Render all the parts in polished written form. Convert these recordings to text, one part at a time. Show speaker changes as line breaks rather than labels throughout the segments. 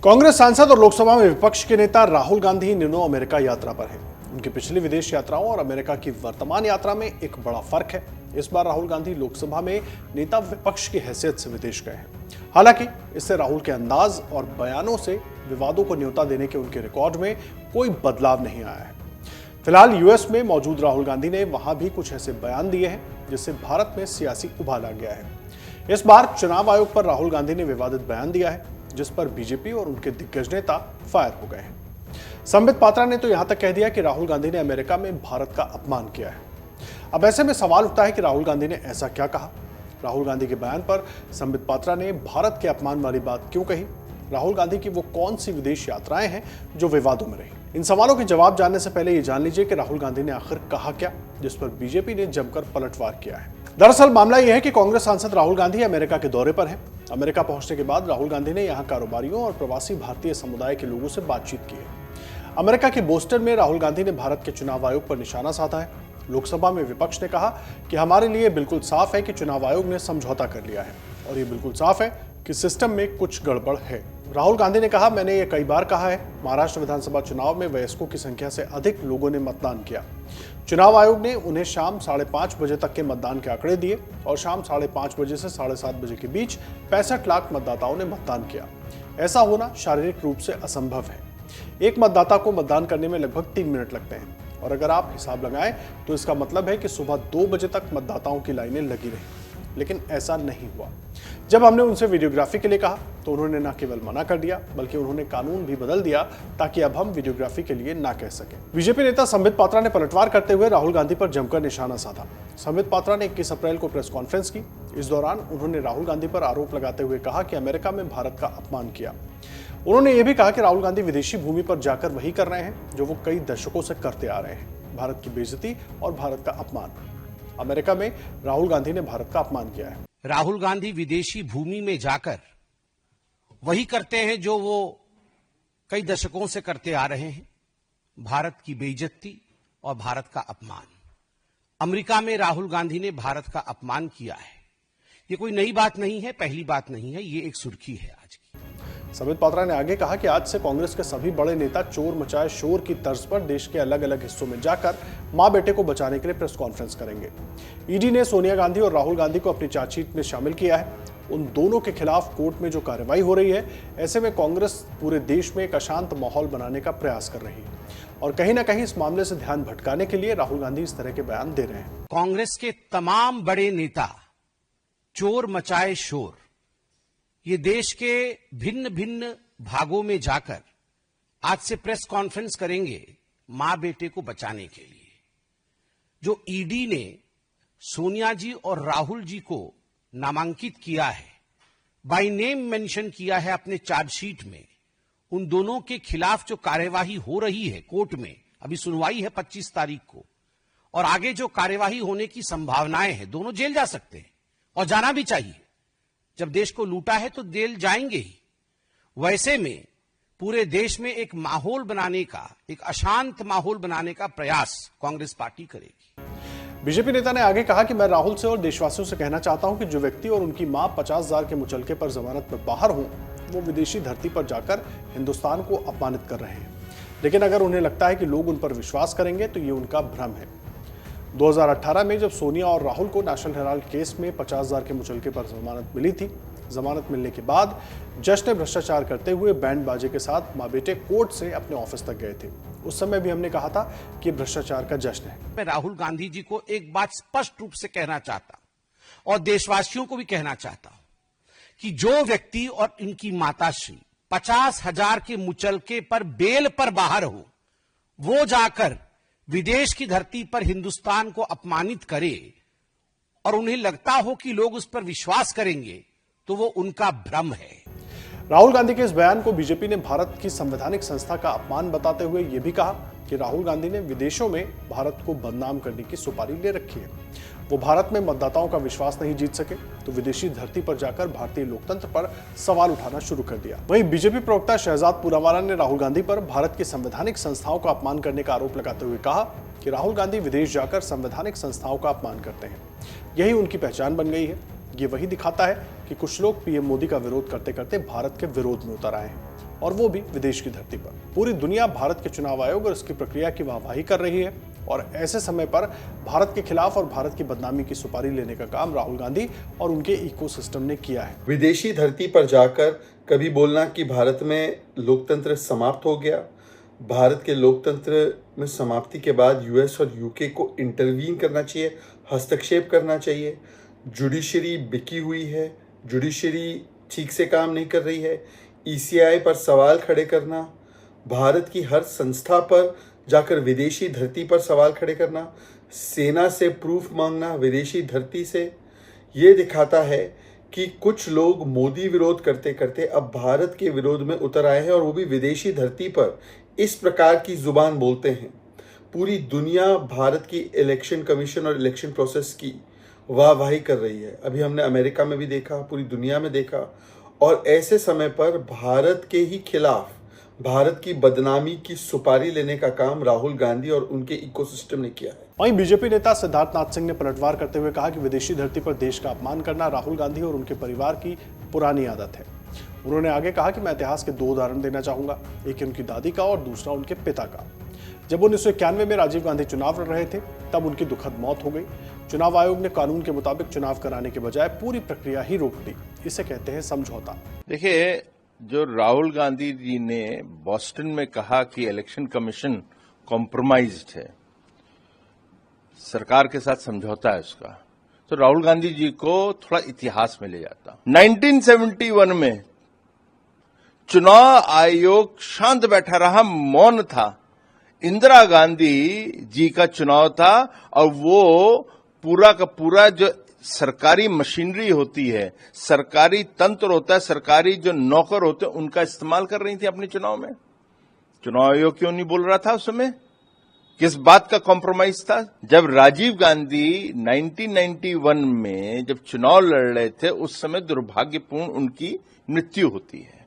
कांग्रेस सांसद और लोकसभा में विपक्ष के नेता राहुल गांधी इन दिनों अमेरिका यात्रा पर हैं। उनकी पिछली विदेश यात्राओं और अमेरिका की वर्तमान यात्रा में एक बड़ा फर्क है। इस बार राहुल गांधी लोकसभा में नेता विपक्ष की हैसियत से विदेश गए हैं। हालांकि इससे राहुल के अंदाज और बयानों से विवादों को न्योता देने के उनके रिकॉर्ड में कोई बदलाव नहीं आया है। फिलहाल यूएस में मौजूद राहुल गांधी ने वहां भी कुछ ऐसे बयान दिए हैं जिससे भारत में सियासी उबाल आ गया है। इस बार चुनाव आयोग पर राहुल गांधी ने विवादित बयान दिया है, जिस पर बीजेपी और उनके दिग्गज नेता फायर हो गए हैं। संबित पात्रा ने तो यहां तक कह दिया कि राहुल गांधी ने अमेरिका में भारत का अपमान किया है। अब ऐसे में सवाल उठता है कि राहुल गांधी ने ऐसा क्या कहा। राहुल गांधी के बयान पर संबित पात्रा ने भारत के अपमान वाली बात क्यों कही। राहुल गांधी की वो कौन सी विदेश यात्राएं हैं जो विवादों में रही। इन सवालों के जवाब जानने से पहले ये जान लीजिए कि राहुल गांधी ने आखिर कहा क्या, जिस पर बीजेपी ने जमकर पलटवार किया है। दरअसल मामला यह है कि कांग्रेस सांसद राहुल गांधी अमेरिका के दौरे पर हैं। अमेरिका पहुंचने के बाद राहुल गांधी ने यहां कारोबारियों और प्रवासी भारतीय समुदाय के लोगों से बातचीत की है। अमेरिका के बोस्टन में राहुल गांधी ने भारत के चुनाव आयोग पर निशाना साधा है। लोकसभा में विपक्ष ने कहा कि हमारे लिए बिल्कुल साफ है कि चुनाव आयोग ने समझौता कर लिया है और ये बिल्कुल साफ है कि सिस्टम में कुछ गड़बड़ है। राहुल गांधी ने कहा, मैंने ये कई बार कहा है, महाराष्ट्र विधानसभा चुनाव में वयस्कों की संख्या से अधिक लोगों ने मतदान किया। चुनाव आयोग ने उन्हें शाम 5:30 बजे तक के मतदान के आंकड़े दिए और शाम 5:30 बजे से 7:30 बजे के बीच 65 लाख मतदाताओं ने मतदान किया। ऐसा होना शारीरिक रूप से असंभव है। एक मतदाता को मतदान करने में लगभग 3 मिनट लगते हैं और अगर आप हिसाब लगाएं तो इसका मतलब है कि सुबह 2 बजे तक मतदाताओं की लाइनें लगी रही। लेकिन ऐसा नहीं हुआ। जब हमने उनसे वीडियोग्राफी के लिए कहा तो उन्होंने न केवल मना कर दिया बल्कि उन्होंने कानून भी बदल दिया ताकि अब हम वीडियोग्राफी के लिए ना कह सकें। बीजेपी नेता संबित पात्रा ने पलटवार करते हुए राहुल गांधी पर जमकर निशाना साधा। संबित पात्रा ने 21 अप्रैल को प्रेस कॉन्फ्रेंस की। इस दौरान उन्होंने राहुल गांधी पर आरोप लगाते हुए कहा कि अमेरिका में भारत का अपमान किया। उन्होंने ये भी कहा कि राहुल गांधी विदेशी भूमि पर जाकर वही कर रहे हैं जो वो कई दशकों से करते आ रहे हैं, भारत की बेइज्जती और भारत का अपमान। अमेरिका में राहुल गांधी ने भारत का अपमान किया है।
राहुल गांधी विदेशी भूमि में जाकर वही करते हैं जो वो कई दशकों से करते आ रहे हैं, भारत की बेइज्जती और भारत का अपमान। अमेरिका में राहुल गांधी ने भारत का अपमान किया है। ये कोई नई बात नहीं है, पहली बात नहीं है, ये एक सुर्खी है आज की।
संबित पात्रा ने आगे कहा कि आज से कांग्रेस के सभी बड़े नेता चोर मचाए शोर की तर्ज पर देश के अलग अलग हिस्सों में जाकर मां बेटे को बचाने के लिए प्रेस कॉन्फ्रेंस करेंगे। ईडी ने सोनिया गांधी और राहुल गांधी को अपनी चार्जशीट में शामिल किया है। उन दोनों के खिलाफ कोर्ट में जो कार्रवाई हो रही है, ऐसे में कांग्रेस पूरे देश में एक अशांत माहौल बनाने का प्रयास कर रही है और कहीं ना कहीं इस मामले से ध्यान भटकाने के लिए राहुल गांधी इस तरह के बयान दे रहे हैं।
कांग्रेस के तमाम बड़े नेता चोर मचाए शोर, ये देश के भिन्न भिन्न भागों में जाकर आज से प्रेस कॉन्फ्रेंस करेंगे मां बेटे को बचाने के लिए। जो ईडी ने सोनिया जी और राहुल जी को नामांकित किया है, बाय नेम मेंशन किया है अपने चार्जशीट में, उन दोनों के खिलाफ जो कार्यवाही हो रही है कोर्ट में, अभी सुनवाई है 25 तारीख को और आगे जो कार्यवाही होने की संभावनाएं हैं, दोनों जेल जा सकते हैं और जाना भी चाहिए। जब देश को लूटा है तो जेल जाएंगे ही। वैसे में पूरे देश में एक माहौल बनाने का, एक अशांत माहौल बनाने का प्रयास कांग्रेस पार्टी करेगी।
बीजेपी नेता ने आगे कहा कि मैं राहुल से और देशवासियों से कहना चाहता हूं कि जो व्यक्ति और उनकी मां 50,000 के मुचलके पर जमानत में बाहर हों, वो विदेशी धरती पर जाकर हिंदुस्तान को अपमानित कर रहे हैं। लेकिन अगर उन्हें लगता है कि लोग उन पर विश्वास करेंगे तो ये उनका भ्रम है। 2018 में जब सोनिया और राहुल को नेशनल हेराल्ड केस में 50,000 के मुचलके पर जमानत मिली थी, जमानत मिलने के बाद जश्न भ्रष्टाचार करते हुए बैंड बाजे के साथ मां बेटे कोर्ट से अपने ऑफिस तक गए थे। उस समय भी हमने कहा था कि भ्रष्टाचार का जश्न है।
मैं राहुल गांधी जी को एक बात स्पष्ट रूप से कहना चाहता हूं और देशवासियों को भी कहना चाहता हूं कि जो व्यक्ति और इनकी माताश्री 50,000 के मुचलके पर बेल पर बाहर हो, वो जाकर विदेश की धरती पर हिंदुस्तान को अपमानित करे और उन्हें लगता हो कि लोग उस पर विश्वास करेंगे, तो वो उनका भ्रम है।
राहुल गांधी के इस बयान को बीजेपी ने भारत की संवैधानिक संस्था का अपमान बताते हुए यह भी कहा कि राहुल गांधी ने विदेशों में भारत को बदनाम करने की सुपारी ले रखी है। वो भारत में मतदाताओं का विश्वास नहीं जीत सके तो विदेशी धरती पर जाकर भारतीय लोकतंत्र पर सवाल उठाना शुरू कर दिया। वहीं बीजेपी प्रवक्ता शहजाद पूनावाला ने राहुल गांधी पर भारत की संवैधानिक संस्थाओं का अपमान करने का आरोप लगाते हुए कहा कि राहुल गांधी विदेश जाकर संवैधानिक संस्थाओं का अपमान करते हैं। यही उनकी पहचान बन गई है। ये वही दिखाता है कि कुछ लोग पीएम मोदी का विरोध करते करते भारत के विरोध में उतर आए हैं। और वो भी विदेश की धरती पर। पूरी दुनिया भारत के चुनाव आयोग और इसकी प्रक्रिया की वाहवाही कर रही है और ऐसे समय पर भारत के खिलाफ और भारत की बदनामी की सुपारी लेने का काम राहुल गांधी और उनके इकोसिस्टम ने किया है।
विदेशी धरती पर जाकर कभी बोलना कि भारत में लोकतंत्र समाप्त हो गया, भारत के लोकतंत्र में समाप्ति के बाद यूएस और यूके को इंटरवीन करना चाहिए, हस्तक्षेप करना चाहिए, जुडिशरी बिकी हुई है, जुडिशरी ठीक से काम नहीं कर रही है, ईसीआई पर सवाल खड़े करना, भारत की हर संस्था पर जाकर विदेशी धरती पर सवाल खड़े करना, सेना से प्रूफ मांगना विदेशी धरती से, ये दिखाता है कि कुछ लोग मोदी विरोध करते करते अब भारत के विरोध में उतर आए हैं और वो भी विदेशी धरती पर इस प्रकार की जुबान बोलते हैं। पूरी दुनिया भारत की इलेक्शन कमीशन और इलेक्शन प्रोसेस की वाहवाही कर रही है। अभी हमने अमेरिका में भी देखा, पूरी दुनिया में देखा, और ऐसे समय पर भारत के ही खिलाफ भारत की बदनामी की सुपारी लेने का काम राहुल गांधी और उनके इकोसिस्टम ने किया है।
वहीं बीजेपी नेता सिद्धार्थनाथ सिंह ने पलटवार करते हुए कहा कि विदेशी धरती पर देश का अपमान करना राहुल गांधी और उनके परिवार की पुरानी आदत है। उन्होंने आगे कहा कि मैं इतिहास के 2 उदाहरण देना चाहूंगा, एक उनकी दादी का और दूसरा उनके पिता का। जब 1991 में राजीव गांधी चुनाव लड़ रहे थे तब उनकी दुखद मौत हो गई। चुनाव आयोग ने कानून के मुताबिक चुनाव कराने के बजाय पूरी प्रक्रिया ही रोक दी। इसे कहते हैं समझौता।
देखिए, जो राहुल गांधी जी ने बॉस्टन में कहा कि इलेक्शन कमीशन कॉम्प्रोमाइज्ड है, सरकार के साथ समझौता है उसका, तो राहुल गांधी जी को थोड़ा इतिहास में ले जाता। 1971 में चुनाव आयोग शांत बैठा रहा, मौन था। इंदिरा गांधी जी का चुनाव था और वो पूरा का पूरा जो सरकारी मशीनरी होती है, सरकारी तंत्र होता है, सरकारी जो नौकर होते हैं, उनका इस्तेमाल कर रही थी अपने चुनाव में। चुनाव आयोग क्यों नहीं बोल रहा था उस समय? किस बात का कॉम्प्रोमाइज था? जब राजीव गांधी 1991 में जब चुनाव लड़ रहे थे, उस समय दुर्भाग्यपूर्ण उनकी मृत्यु होती है।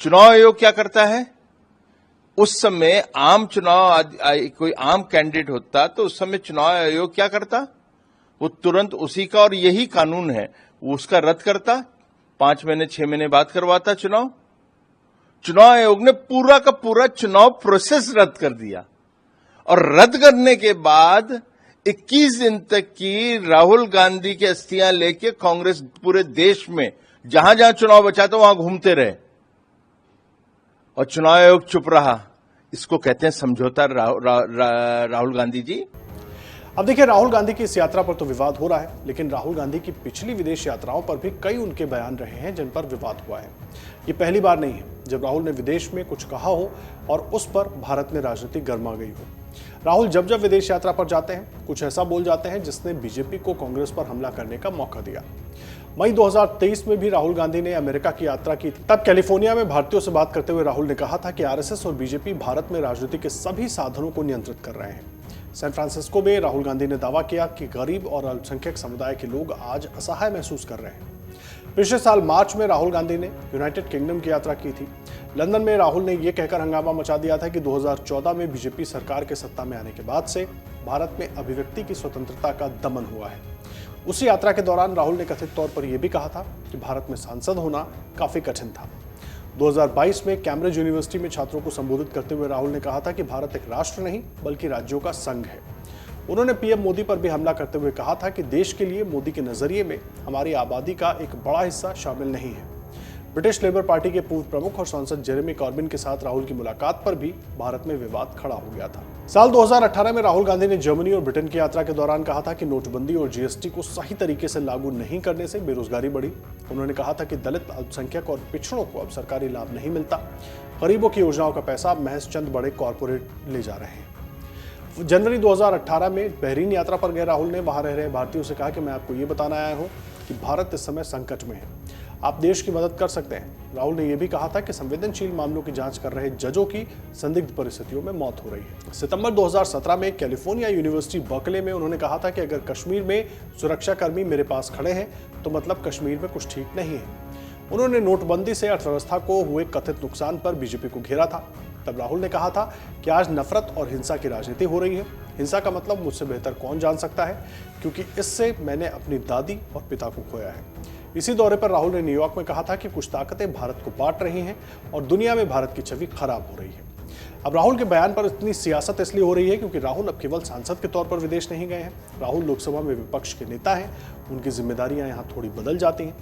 चुनाव आयोग क्या करता है? उस समय आम चुनाव कोई आम कैंडिडेट होता तो उस समय चुनाव आयोग क्या करता? वो तुरंत उसी का, और यही कानून है, वो उसका रद्द करता, 5 महीने 6 महीने बाद करवाता चुनाव। चुनाव आयोग ने पूरा का पूरा चुनाव प्रोसेस रद्द कर दिया और रद्द करने के बाद 21 दिन तक की राहुल गांधी की अस्थियां लेके कांग्रेस पूरे देश में जहां जहां चुनाव बचा था वहां घूमते रहे और चुनाव आयोग चुप रहा। इसको कहते हैं समझौता, राहुल गांधी जी।
अब देखिए, राहुल गांधी की इस यात्रा पर तो विवाद हो रहा है, लेकिन राहुल गांधी की पिछली विदेश यात्राओं पर भी कई उनके बयान रहे हैं जिन पर विवाद हुआ है। ये पहली बार नहीं है जब राहुल ने विदेश में कुछ कहा हो और उस पर भारत में राजनीति गर्मा गई हो। राहुल जब जब विदेश यात्रा पर जाते हैं कुछ ऐसा बोल जाते हैं जिसने बीजेपी को कांग्रेस पर हमला करने का मौका दिया। मई 2023 में भी राहुल गांधी ने अमेरिका की यात्रा की थी। तब कैलिफोर्निया में भारतीयों से बात करते हुए राहुल ने कहा था कि आरएसएस और बीजेपी भारत में राजनीति के सभी साधनों को नियंत्रित कर रहे हैं। सैन फ्रांसिस्को में राहुल गांधी ने दावा किया कि गरीब और अल्पसंख्यक समुदाय के लोग आज असहाय महसूस कर रहे हैं। पिछले साल मार्च में राहुल गांधी ने यूनाइटेड किंगडम की यात्रा की थी। लंदन में राहुल ने यह कहकर हंगामा मचा दिया था कि 2014 में बीजेपी सरकार के सत्ता में आने के बाद से भारत में अभिव्यक्ति की स्वतंत्रता का दमन हुआ है। उसी यात्रा के दौरान राहुल ने कथित तौर पर यह भी कहा था कि भारत में सांसद होना काफी कठिन था। 2022 में कैम्ब्रिज यूनिवर्सिटी में छात्रों को संबोधित करते हुए राहुल ने कहा था कि भारत एक राष्ट्र नहीं बल्कि राज्यों का संघ है। उन्होंने पीएम मोदी पर भी हमला करते हुए कहा था कि देश के लिए मोदी के नजरिए में हमारी आबादी का एक बड़ा हिस्सा शामिल नहीं है। ब्रिटिश लेबर पार्टी के पूर्व प्रमुख और सांसद जेरेमी कॉर्बिन के साथ राहुल की मुलाकात पर भी भारत में विवाद खड़ा हो गया था। साल 2018 में राहुल गांधी ने जर्मनी और ब्रिटेन की यात्रा के दौरान कहा था कि नोटबंदी और जीएसटी को सही तरीके से लागू नहीं करने से बेरोजगारी बढ़ी। उन्होंने कहा था कि दलित, अल्पसंख्यक और पिछड़ों को अब सरकारी लाभ नहीं मिलता। गरीबों की योजनाओं का पैसा अब महज चंद बड़े कॉरपोरेट ले जा रहे हैं। जनवरी 2018 में बहरीन यात्रा पर गए राहुल ने वहां रह रहे भारतीयों से कहा कि मैं आपको ये बताना आया हूं कि भारत इस समय संकट में है, आप देश की मदद कर सकते हैं। राहुल ने यह भी कहा था कि संवेदनशील मामलों की जांच कर रहे जजों की संदिग्ध परिस्थितियों में मौत हो रही है। सितंबर 2017 में कैलिफोर्निया यूनिवर्सिटी बर्कले में उन्होंने कहा था कि अगर कश्मीर में सुरक्षाकर्मी मेरे पास खड़े हैं तो मतलब कश्मीर में कुछ ठीक नहीं है। उन्होंने नोटबंदी से अर्थव्यवस्था को हुए कथित नुकसान पर बीजेपी को घेरा था। तब राहुल ने कहा था कि आज नफरत और हिंसा की राजनीति हो रही है। हिंसा का मतलब मुझसे बेहतर कौन जान सकता है, क्योंकि इससे मैंने अपनी दादी और पिता को खोया है। इसी दौरे पर राहुल ने न्यूयॉर्क में कहा था कि कुछ ताकतें भारत को बांट रही हैं और दुनिया में भारत की छवि खराब हो रही है। अब राहुल के बयान पर इतनी सियासत इसलिए हो रही है क्योंकि राहुल अब केवल सांसद के तौर पर विदेश नहीं गए हैं। राहुल लोकसभा में विपक्ष के नेता हैं, उनकी जिम्मेदारियां यहां थोड़ी बदल जाती हैं,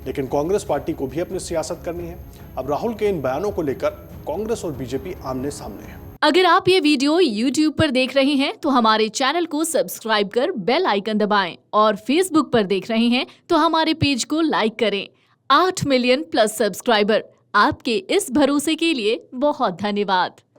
लेकिन कांग्रेस पार्टी को भी अपनी सियासत करनी है। अब राहुल के इन बयानों को लेकर कांग्रेस और बीजेपी आमने सामने है।
अगर आप ये वीडियो YouTube पर देख रहे हैं तो हमारे चैनल को सब्सक्राइब कर बेल आइकन दबाएं और Facebook पर देख रहे हैं तो हमारे पेज को लाइक करें। 8 मिलियन प्लस सब्सक्राइबर, आपके इस भरोसे के लिए बहुत धन्यवाद।